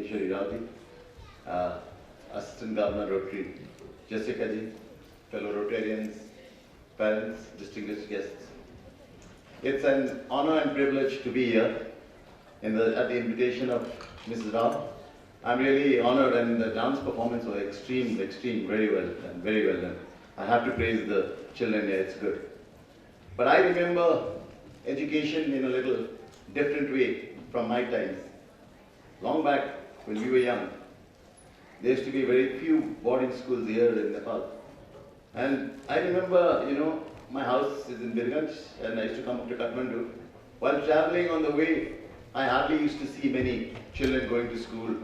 Kishori Ravi, Assistant Governor Rotary, Jessica ji, fellow Rotarians, parents, distinguished guests. It's an honor and privilege to be here at the invitation of Mrs. Rao. I'm really honored, and the dance performance was extreme, very well done. I have to praise the children here, it's good. But I remember education in a little different way from my times. Long back, when we were young, there used to be very few boarding schools here in Nepal. And I remember, my house is in Birganj, and I used to come up to Kathmandu. While traveling on the way, I hardly used to see many children going to school.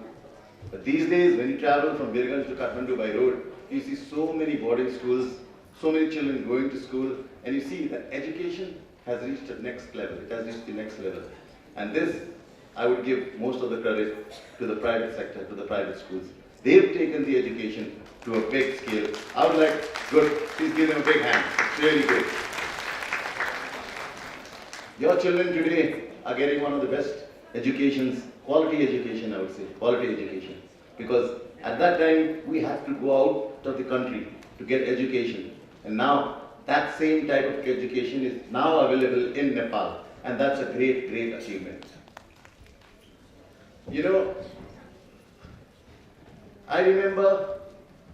But these days, when you travel from Birganj to Kathmandu by road, you see so many boarding schools, so many children going to school, and you see that education has reached the next level. It has reached the next level. And this, I would give most of the credit to the private sector, to the private schools. They've taken the education to a big scale. I would like, good, please give them a big hand. It's really good. Your children today are getting one of the best educations, quality education, I would say, quality education. Because at that time, we had to go out of the country to get education. And now, that same type of education is now available in Nepal. And that's a great, great achievement. I remember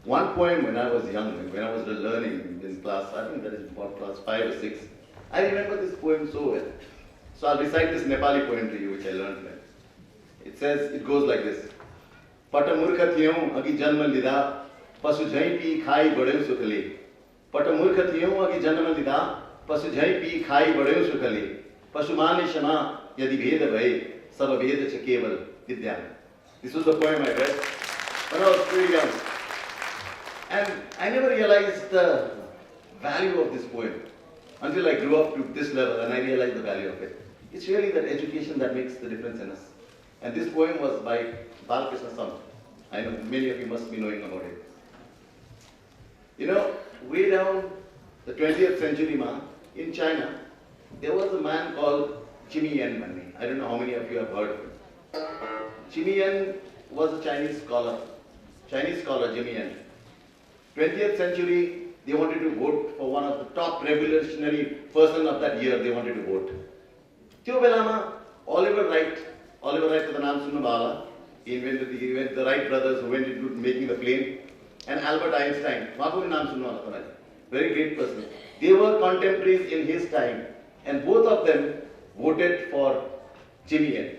one poem when I was young, when I was learning in class, I think that is about class 5 or 6. I remember this poem so well. So I'll recite this Nepali poem to you, which I learned then. It goes like this. Pata murkha thiyau agi janma lida, pasu jai pi khai badeu sukhale. Pata murkha thiyau agi janma lida, pasu jai pi khai badeu sukhale. Pasu mane shama yadi bheda bhai, sab abheda cha keval vidya. This was the poem I read when I was pretty young. And I never realized the value of this poem until I grew up to this level and I realized the value of it. It's really that education that makes the difference in us. And this poem was by Balakrishna Sam. I know many of you must be knowing about it. Way down the 20th century in China, there was a man called Jimmy Yan. I don't know how many of you have heard of him. Jimmy Yan was a Chinese scholar, Jimmy Yan. 20th century, they wanted to vote for one of the top revolutionary person of that year, they wanted to vote. Tyo belama, Oliver Wright to the naam sunnu bala, he invented the Wright brothers who went into making the plane, and Albert Einstein, very great person. They were contemporaries in his time, and both of them voted for Jimmy Yan.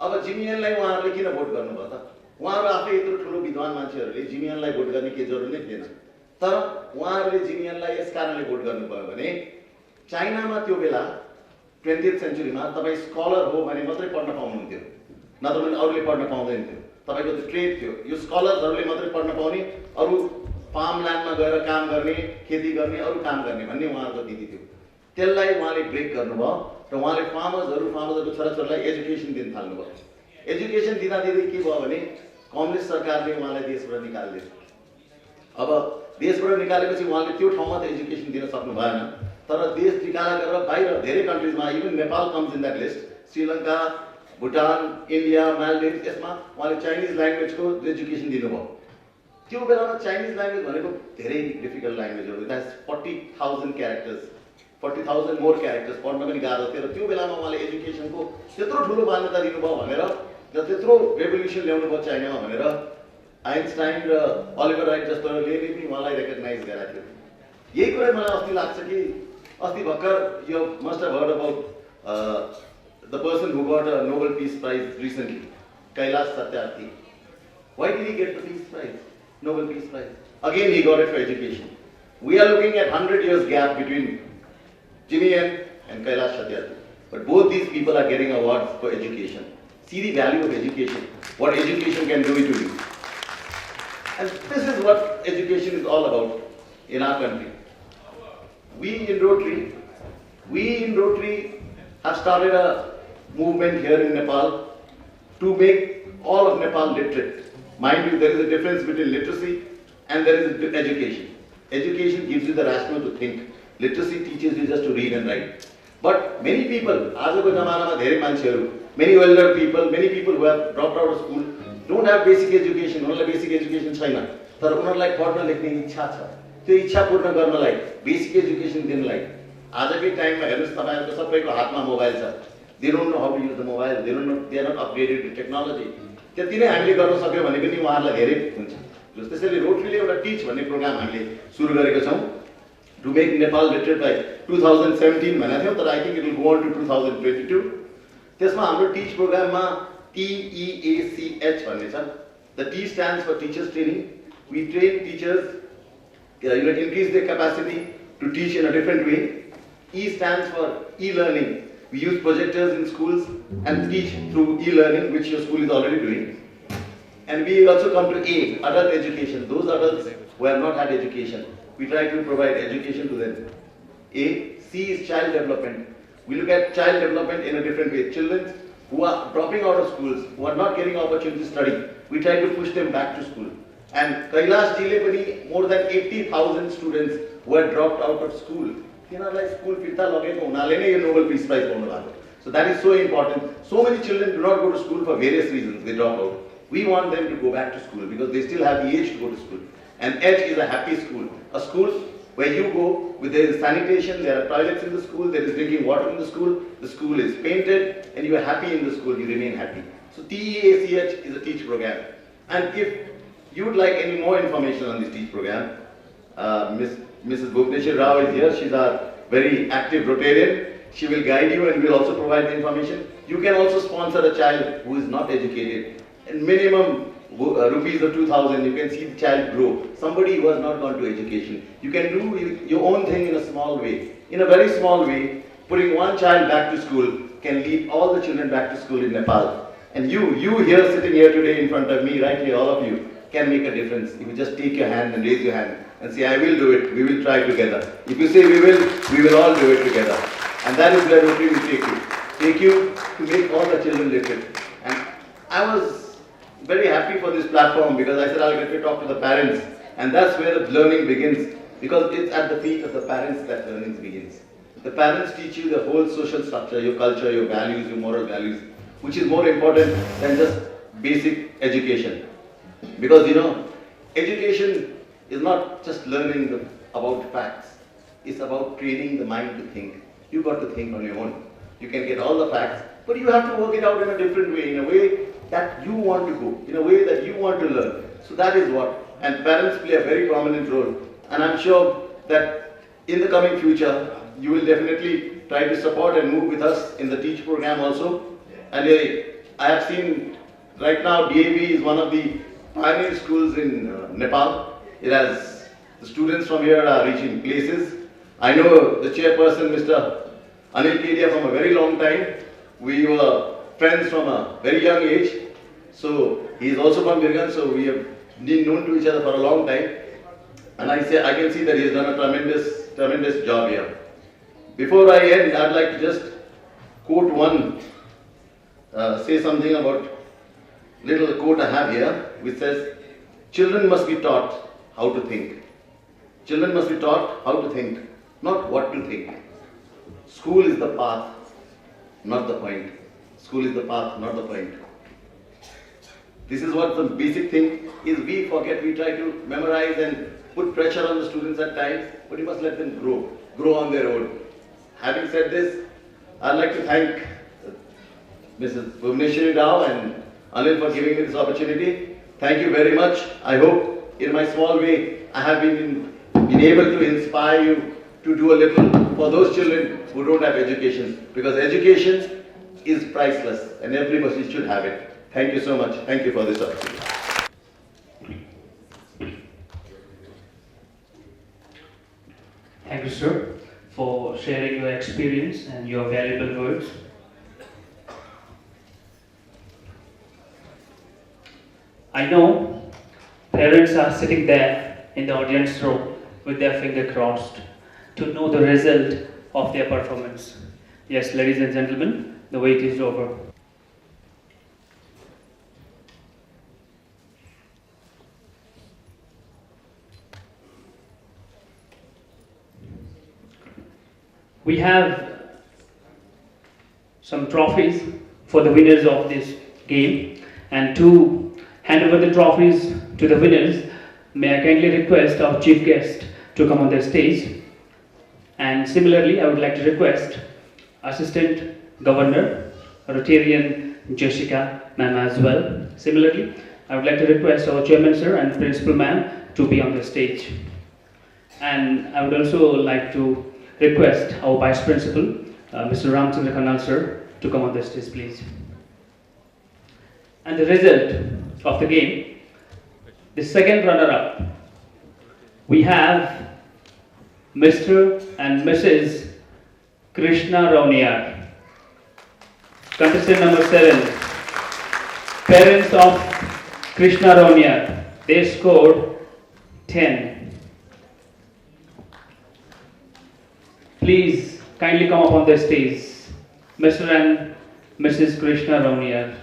अब Jimmy Yan लाई उहाँहरूले किन vote गर्नुभयो त? उहाँहरू आफै यत्रो ठुलो विद्वान मान्छेहरूले Jimmy Yan लाई भोट गर्ने के जरुरी नै थिएन। तर उहाँहरूले Jimmy Yan लाई यस कारणले भोट गर्नुभयो भने चाइनामा त्यो बेला 20th सेन्चुरीमा तपाई स्कलर हो भने मात्रै पढ्न पाउनुहुन्थ्यो, नत्र भने अरूले पढ्न पाउँदैन थियो। तपाईको त्यो ट्रेड थियो, यो स्कलर्सहरूले मात्रै पढ्न पाउने, अरू फार्म ल्यान्डमा गएर काम गर्ने, खेती गर्ने, अरू काम गर्ने भन्ने उहाँहरूको नीति थियो। त्यसलाई उहाँले ब्रेक गर्नुभयो र उहाँले फार्मर्सहरूको छोराछोरीलाई एजुकेसन दिन थाल्नुभयो। एजुकेसन दिँदा के भयो भने कम्युनिस्ट सरकारले उहाँलाई देशबाट निकालिदियो। अब देशबाट निकालेपछि उहाँले त्यो ठाउँमा त एजुकेसन दिन सक्नु भएन, तर देश निकाला गरेर बाहिर धेरै कन्ट्रीजमा, even Nepal comes in that list, Sri Lanka, Bhutan, India, Maldives, यसमा उहाँले चाइनिज ल्याङ्ग्वेजको एजुकेसन दिनुभयो। त्यो बेलामा चाइनिज ल्याङ्ग्वेज भनेको धेरै डिफिकल्ट ल्याङ्ग्वेज हो। It has 40,000 characters, 40,000 more characters, पढ्न पनि गाह्रो थियो। र त्यो बेलामा उहाँले एजुकेसनको त्यत्रो ठुलो मान्यता दिनुभयो भनेर र त्यत्रो रेभोल्युसन ल्याउनु भयो चाइनामा भनेर आइन्स्टाइन र अलिभर राइट जस्तोले पनि उहाँलाई रेकग्नाइज गराएको थियो। यही कुरा मलाई अस्ति लाग्छ कि अस्ति भर्खर you must have heard about the person who got a Nobel peace prize recently, Kailash Satyarthi. Why did he get the Peace Prize, Nobel Peace Prize? Again, he got it for education. We are looking at 100 years gap between Jimmy Yan and Kailash Satyarthi. But both these people are getting awards for education. See the value of education, what education can do to you. And this is what education is all about in our country. We in Rotary have started a movement here in Nepal to make all of Nepal literate. Mind you, there is a difference between literacy and there is education. Education gives you the rationale to think. Literacy teaches you just to read and write. But many people, many older people, many people who have dropped out of school, don't have basic education, उनीहरूलाई basic education छैन, तर उनीहरूलाई पढ्न लेख्ने इच्छा छ, त्यो इच्छा पूर्ण गर्नलाई basic education दिनलाई आजकै टाइममा हेर्नुस् तपाईहरुको सबैको हातमा मोबाइल छ, they don't know how to use the mobile, they are not upgraded with technology, त्यति नै हामीले गर्न सक्यौ भने पनि उहाँहरुलाई धेरै हुन्छ। त्यसैले रोटरीले एउटा टिच भन्ने प्रोग्राम हामीले सुरु गरेको छौं to make Nepal literate by 2017 भनेको थियौं, तर I think it will go on to 2022। त्यसमा हाम्रो टिच प्रोग्राममा TEACH भन्ने छ। The T stands for teachers training. We train teachers, increase their capacity to teach in a different way. E stands for e-learning. We use projectors in schools and teach through e-learning, which your school is already doing. And we also come to A, adult education. Those adults who have not had education, we try to provide education to them. A. C is child development. We look at child development in a different way. Children who are dropping out of schools, who are not getting opportunity to study, we try to push them back to school. And Kailash Jile pani more than 80,000 students who had dropped out of school. School फिर्ता लगेको हुनाले नै यो Nobel Peace Prize पाउनु भएको. So that is so important. So many children do not go to school for various reasons. They drop out. We want them to go back to school because they still have the age to go to school. And H is a happy school. A school where you go, where there is sanitation, there are toilets in the school, there is drinking water in the school is painted, and you are happy in the school, you remain happy. So TEACH is a teach program. And if you would like any more information on this teach program, Mrs. Bhuvneshwar Rao is here. She's our very active Rotarian. She will guide you and will also provide the information. You can also sponsor a child who is not educated. And minimum rupees of 2,000, you can see the child grow. Somebody who has not gone to education. You can do your own thing in a small way. In a very small way, putting one child back to school can lead all the children back to school in Nepal. And you here sitting here today in front of me, right here, all of you, can make a difference. If you just take your hand and raise your hand and say, I will do it, we will try together. If you say we will all do it together. And that is where Rotary will take you. Take you to make all the children literate. And I was very happy for this platform because I said I'll get to talk to the parents. And that's where the learning begins, because it's at the feet of the parents that learning begins. The parents teach you the whole social structure, your culture, your values, your moral values, which is more important than just basic education. Because education is not just learning about facts. It's about training the mind to think. You got to think on your own. You can get all the facts, but you have to work it out in a different way, in a way that you want to go, in a way that you want to learn. So that is what, and parents play a very prominent role. And I'm sure that in the coming future, you will definitely try to support and move with us in the TEACH program also. And I have seen right now DAV is one of the pioneer schools in Nepal. It has, the students from here are reaching places. I know the chairperson, Mr. Anil Kedia, from a very long time. We were friends from a very young age. So he is also from Virgan, so we have been known to each other for a long time. And I can see that he has done a tremendous job here. Before I end, I'd like to just quote say something about little quote I have here, which says, children must be taught how to think. Children must be taught how to think, not what to think. School is the path, not the point. School is the path, not the point. This is what the basic thing is. We forget, we try to memorize and put pressure on the students at times, but you must let them grow on their own. Having said this, I'd like to thank Mrs. Bhuvneshwar Rao and Anil for giving me this opportunity. Thank you very much. I hope in my small way I have been able to inspire you to do a little for those children who don't have education, because education is priceless and everybody should have it. Thank you so much. Thank you for this opportunity. Thank you, sir, for sharing your experience and your valuable words. I know parents are sitting there in the audience row with their finger crossed to know the result of their performance. Yes, ladies and gentlemen, the wait is over. We have some trophies for the winners of this game, and two hand over the trophies to the winners, may I kindly request our chief guest to come on the stage. And similarly, I would like to request Assistant Governor, Rotarian Jessica ma'am as well. Similarly, I would like to request our Chairman sir and Principal ma'am to be on the stage. And I would also like to request our Vice Principal, Mr. Ramchandra Khanal sir, to come on the stage, please. And the result of the game, the second runner-up, we have Mr. and Mrs. Krishna Rauniar. Contestant number 7, parents of Krishna Rauniar, they scored 10. Please kindly come up on the stage, Mr. and Mrs. Krishna Rauniar.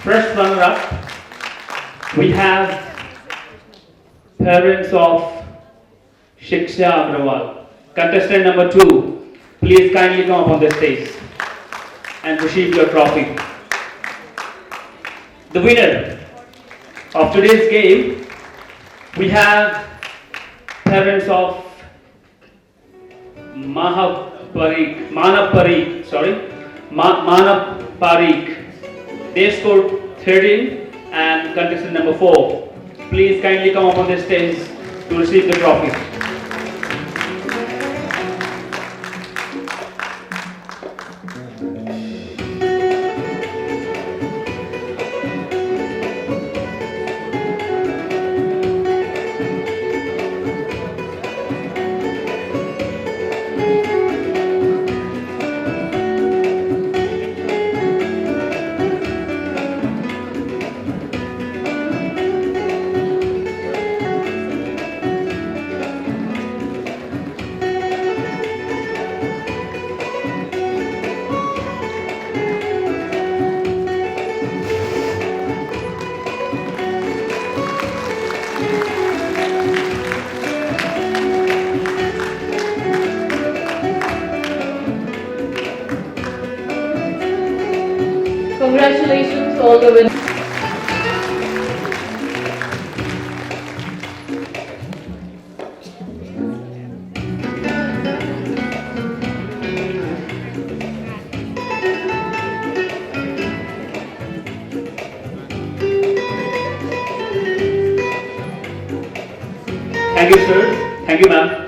First runner-up, we have parents of Shiksha Agrawal. Contestant number 2, please kindly come up on the stage and receive your trophy. The winner of today's game, we have parents of Manap Parikh. They scored 13, and contestant number 4. Please kindly come up on the stage to receive the trophy. Congratulations all the winners. Thank you, sir. Thank you, ma'am.